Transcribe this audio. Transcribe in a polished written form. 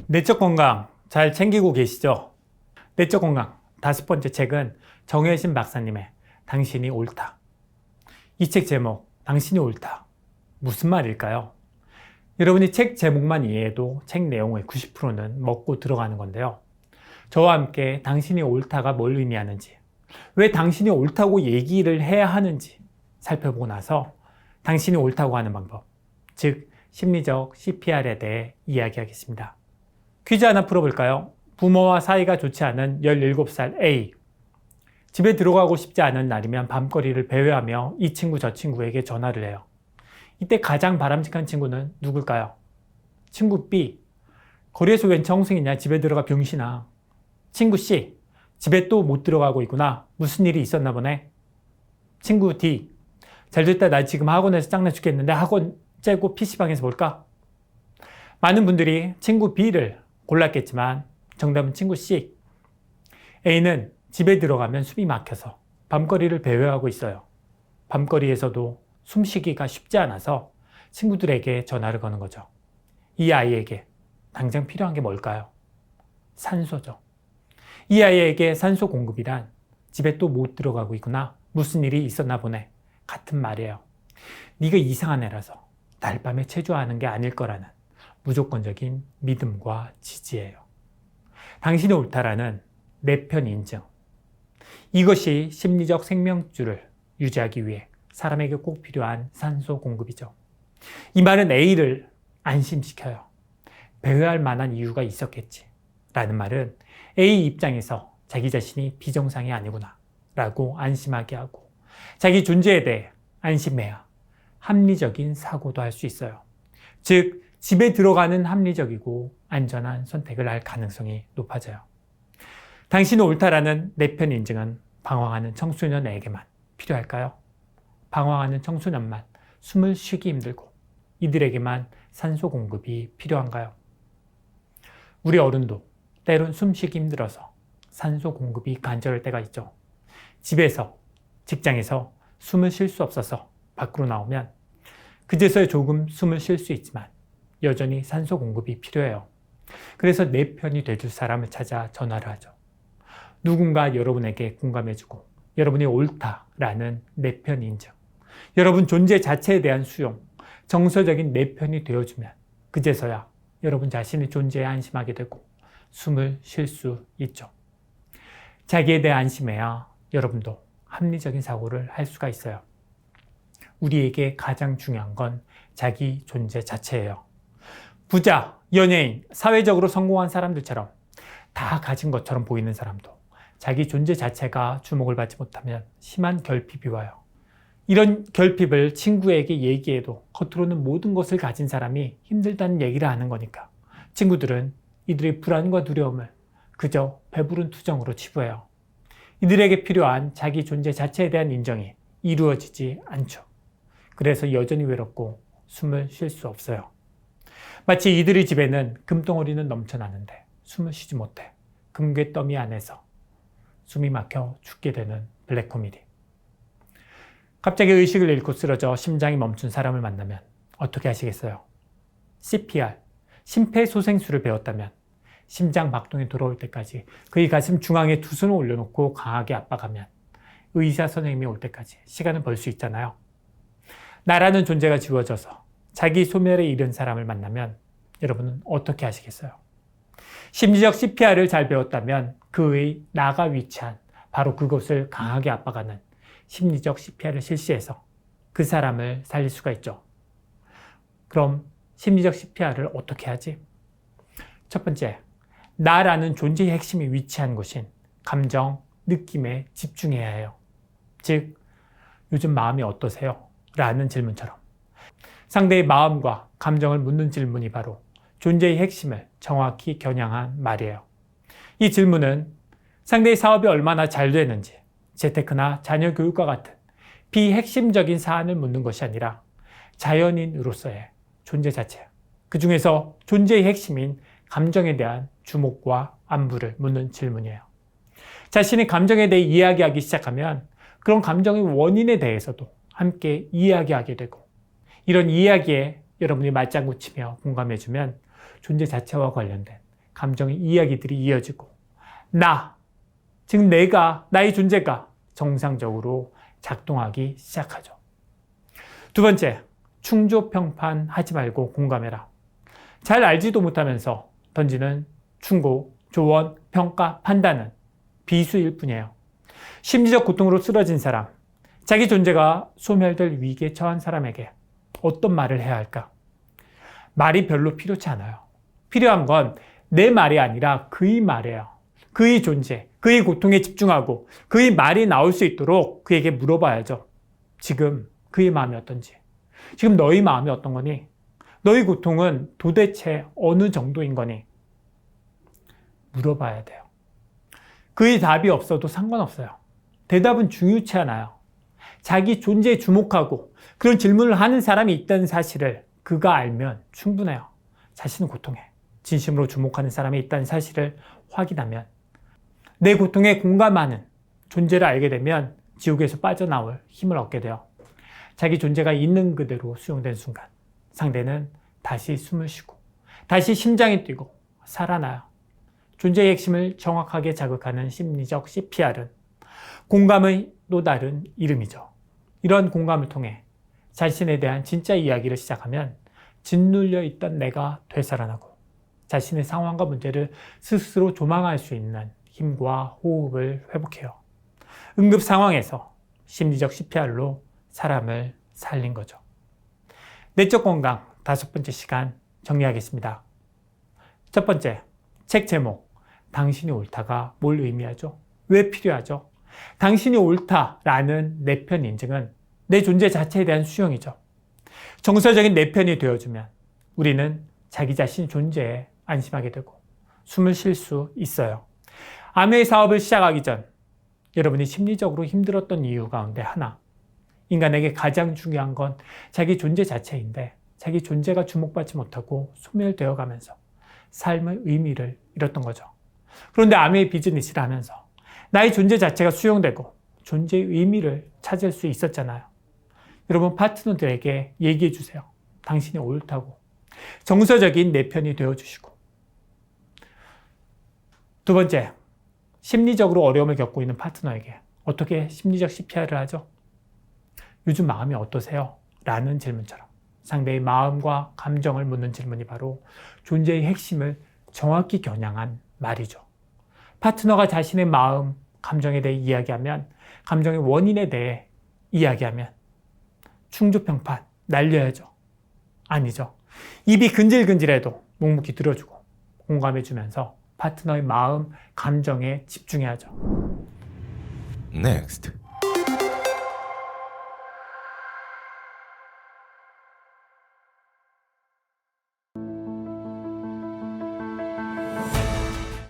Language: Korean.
내적 건강 잘 챙기고 계시죠? 내적 건강 5번째 책은 정혜신 박사님의 당신이 옳다. 이 책 제목, 당신이 옳다. 무슨 말일까요? 여러분이 책 제목만 이해해도 책 내용의 90%는 먹고 들어가는 건데요. 저와 함께 당신이 옳다가 뭘 의미하는지, 왜 당신이 옳다고 얘기를 해야 하는지 살펴보고 나서 당신이 옳다고 하는 방법, 즉 심리적 CPR에 대해 이야기하겠습니다. 퀴즈 하나 풀어볼까요? 부모와 사이가 좋지 않은 17살 A. 집에 들어가고 싶지 않은 날이면 밤거리를 배회하며 이 친구 저 친구에게 전화를 해요. 이때 가장 바람직한 친구는 누굴까요? 친구 B. 거리에서 웬 정승이냐, 집에 들어가 병신아. 친구 C. 집에 또 못 들어가고 있구나, 무슨 일이 있었나 보네. 친구 D. 잘 됐다, 나 지금 학원에서 짱나 죽겠는데 학원 째고 PC방에서 볼까? 많은 분들이 친구 B를 골랐겠지만 정답은 친구 C. A는 집에 들어가면 숨이 막혀서 밤거리를 배회하고 있어요. 밤거리에서도 숨쉬기가 쉽지 않아서 친구들에게 전화를 거는 거죠. 이 아이에게 당장 필요한 게 뭘까요? 산소죠. 이 아이에게 산소 공급이란 집에 또 못 들어가고 있구나, 무슨 일이 있었나 보네, 같은 말이에요. 네가 이상한 애라서 날 밤에 체조하는 게 아닐 거라는 무조건적인 믿음과 지지예요. 당신이 옳다라는 내 편 인증. 이것이 심리적 생명줄을 유지하기 위해 사람에게 꼭 필요한 산소 공급이죠. 이 말은 A를 안심시켜요. 배회할 만한 이유가 있었겠지 라는 말은 A 입장에서 자기 자신이 비정상이 아니구나 라고 안심하게 하고, 자기 존재에 대해 안심해야 합리적인 사고도 할 수 있어요. 즉 집에 들어가는 합리적이고 안전한 선택을 할 가능성이 높아져요. 당신은 옳다라는 내 편 인증은 방황하는 청소년에게만 필요할까요? 방황하는 청소년만 숨을 쉬기 힘들고 이들에게만 산소 공급이 필요한가요? 우리 어른도 때론 숨쉬기 힘들어서 산소 공급이 간절할 때가 있죠. 집에서, 직장에서 숨을 쉴 수 없어서 밖으로 나오면 그제서야 조금 숨을 쉴 수 있지만 여전히 산소 공급이 필요해요. 그래서 내 편이 돼줄 사람을 찾아 전화를 하죠. 누군가 여러분에게 공감해주고 여러분이 옳다라는 내 편 인증, 여러분 존재 자체에 대한 수용, 정서적인 내 편이 되어주면 그제서야 여러분 자신의 존재에 안심하게 되고 숨을 쉴 수 있죠. 자기에 대해 안심해야 여러분도 합리적인 사고를 할 수가 있어요. 우리에게 가장 중요한 건 자기 존재 자체예요. 부자, 연예인, 사회적으로 성공한 사람들처럼 다 가진 것처럼 보이는 사람도 자기 존재 자체가 주목을 받지 못하면 심한 결핍이 와요. 이런 결핍을 친구에게 얘기해도 겉으로는 모든 것을 가진 사람이 힘들다는 얘기를 하는 거니까 친구들은 이들의 불안과 두려움을 그저 배부른 투정으로 치부해요. 이들에게 필요한 자기 존재 자체에 대한 인정이 이루어지지 않죠. 그래서 여전히 외롭고 숨을 쉴 수 없어요. 마치 이들의 집에는 금덩어리는 넘쳐나는데 숨을 쉬지 못해 금괴더미 안에서 숨이 막혀 죽게 되는 블랙 코미디. 갑자기 의식을 잃고 쓰러져 심장이 멈춘 사람을 만나면 어떻게 하시겠어요? CPR, 심폐소생술을 배웠다면 심장 박동이 돌아올 때까지 그의 가슴 중앙에 두 손을 올려놓고 강하게 압박하면 의사 선생님이 올 때까지 시간을 벌 수 있잖아요. 나라는 존재가 지워져서 자기 소멸에 이른 사람을 만나면 여러분은 어떻게 하시겠어요? 심리적 CPR을 잘 배웠다면 그의 나가 위치한 바로 그곳을 강하게 압박하는 심리적 CPR을 실시해서 그 사람을 살릴 수가 있죠. 그럼 심리적 CPR을 어떻게 하지? 첫 번째, 나라는 존재의 핵심이 위치한 곳인 감정, 느낌에 집중해야 해요. 즉, 요즘 마음이 어떠세요? 라는 질문처럼 상대의 마음과 감정을 묻는 질문이 바로 존재의 핵심을 정확히 겨냥한 말이에요. 이 질문은 상대의 사업이 얼마나 잘 되는지, 재테크나 자녀 교육과 같은 비핵심적인 사안을 묻는 것이 아니라 자연인으로서의 존재 자체, 그 중에서 존재의 핵심인 감정에 대한 주목과 안부를 묻는 질문이에요. 자신의 감정에 대해 이야기하기 시작하면 그런 감정의 원인에 대해서도 함께 이야기하게 되고, 이런 이야기에 여러분이 말장구 치며 공감해주면 존재 자체와 관련된 감정의 이야기들이 이어지고 즉 나의 존재가 정상적으로 작동하기 시작하죠. 두 번째, 충조평판하지 말고 공감해라. 잘 알지도 못하면서 던지는 충고, 조언, 평가, 판단은 비수일 뿐이에요. 심리적 고통으로 쓰러진 사람, 자기 존재가 소멸될 위기에 처한 사람에게 어떤 말을 해야 할까? 말이 별로 필요치 않아요. 필요한 건 내 말이 아니라 그의 말이에요. 그의 존재, 그의 고통에 집중하고 그의 말이 나올 수 있도록 그에게 물어봐야죠. 지금 그의 마음이 어떤지. 지금 너의 마음이 어떤 거니? 너의 고통은 도대체 어느 정도인 거니? 물어봐야 돼요. 그의 답이 없어도 상관없어요. 대답은 중요치 않아요. 자기 존재에 주목하고 그런 질문을 하는 사람이 있다는 사실을 그가 알면 충분해요. 자신의 고통에 진심으로 주목하는 사람이 있다는 사실을 확인하면, 내 고통에 공감하는 존재를 알게 되면 지옥에서 빠져나올 힘을 얻게 돼요. 자기 존재가 있는 그대로 수용된 순간 상대는 다시 숨을 쉬고 다시 심장이 뛰고 살아나요. 존재의 핵심을 정확하게 자극하는 심리적 CPR은 공감의 또 다른 이름이죠. 이런 공감을 통해 자신에 대한 진짜 이야기를 시작하면 짓눌려 있던 내가 되살아나고 자신의 상황과 문제를 스스로 조망할 수 있는 힘과 호흡을 회복해요. 응급 상황에서 심리적 CPR로 사람을 살린 거죠. 내적 건강 5번째 시간 정리하겠습니다. 첫 번째, 책 제목, 당신이 옳다가 뭘 의미하죠? 왜 필요하죠? 당신이 옳다라는 내 편 인증은 내 존재 자체에 대한 수용이죠. 정서적인 내 편이 되어주면 우리는 자기 자신 존재에 안심하게 되고 숨을 쉴 수 있어요. 아메이 사업을 시작하기 전 여러분이 심리적으로 힘들었던 이유 가운데 하나, 인간에게 가장 중요한 건 자기 존재 자체인데 자기 존재가 주목받지 못하고 소멸되어 가면서 삶의 의미를 잃었던 거죠. 그런데 아메이 비즈니스를 하면서 나의 존재 자체가 수용되고 존재의 의미를 찾을 수 있었잖아요. 여러분, 파트너들에게 얘기해 주세요. 당신이 옳다고. 정서적인 내 편이 되어주시고. 두 번째, 심리적으로 어려움을 겪고 있는 파트너에게 어떻게 심리적 CPR을 하죠? 요즘 마음이 어떠세요? 라는 질문처럼 상대의 마음과 감정을 묻는 질문이 바로 존재의 핵심을 정확히 겨냥한 말이죠. 파트너가 자신의 마음, 감정에 대해 이야기하면, 감정의 원인에 대해 이야기하면 충조평판 날려야죠. 아니죠. 입이 근질근질해도 묵묵히 들어주고 공감해주면서 파트너의 마음, 감정에 집중해야죠. Next.